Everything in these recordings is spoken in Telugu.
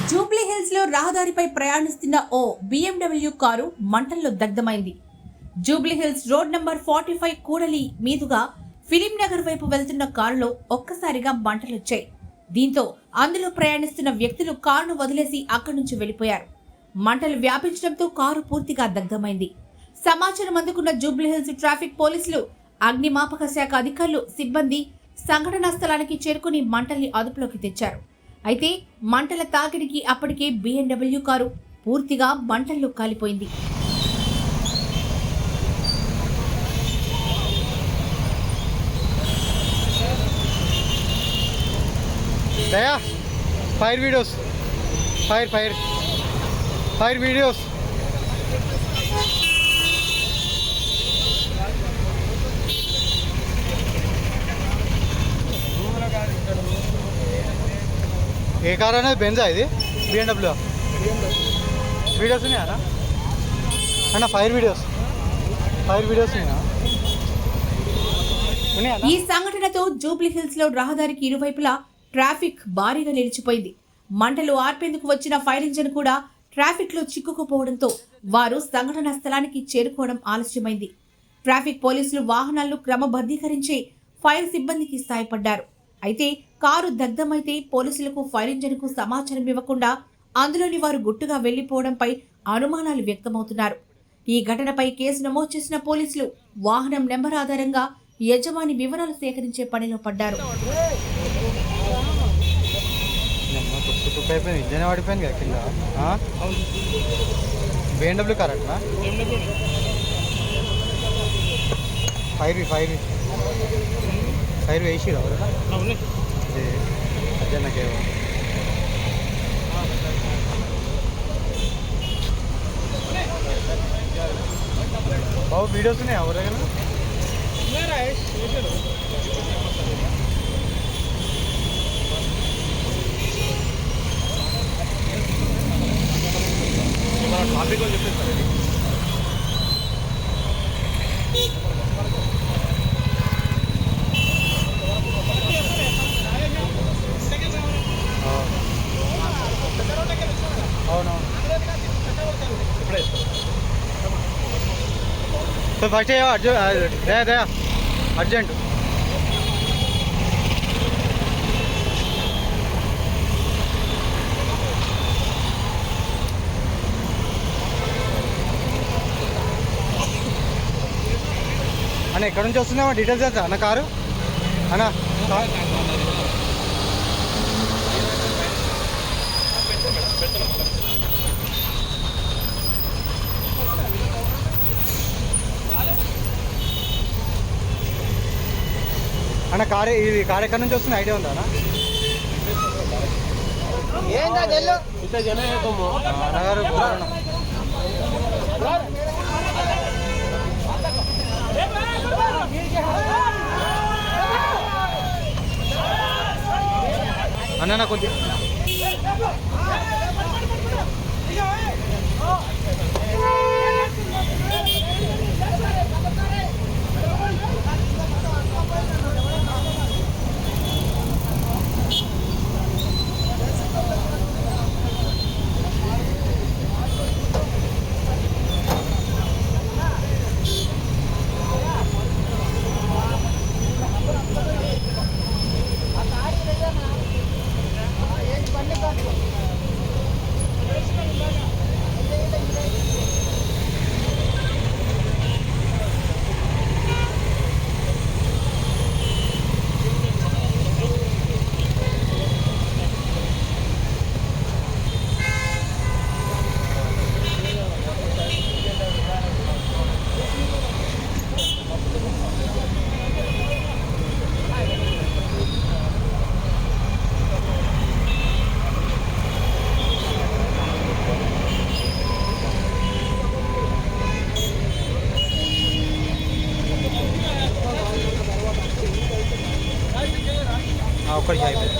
జూబ్లీ హిల్స్ లో రహదారిపై ప్రయాణిస్తున్న ఓ BMW కారు మంటల్లో దగ్ధమైంది. జూబ్లీ హిల్స్ రోడ్ నంబర్ 45 కూడలి మీదుగా ఫిలిం నగర్ వైపు వెళ్తున్న కారులో ఒక్కసారిగా మంటలొచ్చాయి. దీంతో అందులో ప్రయాణిస్తున్న వ్యక్తులు కారును వదిలేసి అక్కడి నుంచి వెళ్లిపోయారు. మంటలు వ్యాపించడంతో కారు పూర్తిగా దగ్ధమైంది. సమాచారం అందుకున్న జూబ్లీ హిల్స్ ట్రాఫిక్ పోలీసులు, అగ్నిమాపక శాఖ అధికారులు, సిబ్బంది సంఘటనా స్థలానికి చేరుకుని మంటల్ని అదుపులోకి తెచ్చారు. అయితే మంటల తాకిడికి అప్పటికే BMW కారు పూర్తిగా మంటల్లో కాలిపోయింది. ఫైర్ వీడియోస్ ఏ కార్ అనేది బెంజా ఇది BMW వీడియోస్ ఉన్నాయా అన్న ఫైర్ వీడియోస్ ఉన్నాయా? ఈ సంఘటనతో జూబ్లీ హిల్స్ లో రహదారికి ఇరువైపులా ట్రాఫిక్ భారీగా నిలిచిపోయింది. మంటలు ఆర్పేందుకు వచ్చిన ఫైర్ ఇంజిన్ కూడా ట్రాఫిక్ లో చిక్కుకుపోవడంతో వారు సంఘటనా స్థలానికి చేరుకోవడం ఆలస్యమైంది. ట్రాఫిక్ పోలీసులు వాహనాలను క్రమబద్ధీకరించి ఫైర్ సిబ్బందికి సాయపడ్డారు. అయితే కారు దగ్ధమైతే పోలీసులకు ఫైర్ ఇంజిన్ కు సమాచారం ఇవ్వకుండా అందులోని వారు గుట్టుగా వెళ్లిపోవడంపై అనుమానాలు వ్యక్తమవుతున్నారు. ఈ ఘటనపై కేసు నమోదు చేసిన పోలీసులు వాహనం నెంబర్ ఆధారంగా యజమాని వివరాలు సేకరించే పనిలో పడ్డారు. BMW కార్ అట్లా ఫైర్ వేసి అదే నాకేమో బాబు వీడియోస్ ఉన్నాయి ఎవరైనా ట్రాఫిక్ వాళ్ళు చెప్పేస్తారు. అవునవును ఇప్పుడే సో ఫస్ట్ అర్జెంట్ అన్న ఎక్కడి నుంచి వస్తుందా డీటెయిల్స్ తెలుసా అన్న కారు అన్న అన్న కారు ఎక్కడి నుంచి వస్తుంది ఐడియా ఉందా అన్న అన్న కొద్ది ఒక్కడికి అయిపోయింది.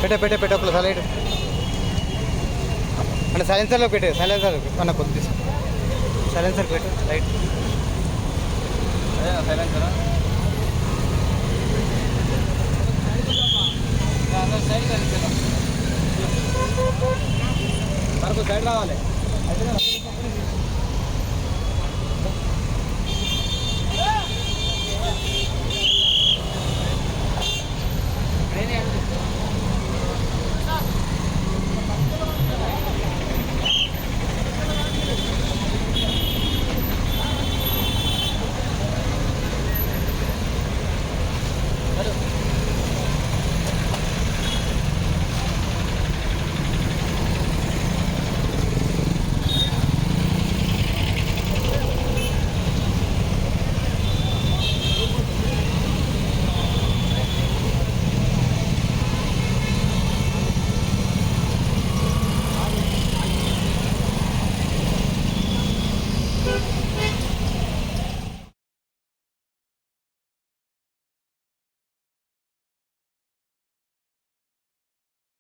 పెట్టే ఒక సైలెంట్ అంటే సైలెన్సర్లో పెట్టే సైలెన్సర్ అన్న కొద్ది సైలెన్సర్ పెట్టు లైట్ సైలెన్సరా సైడ్ రావాలి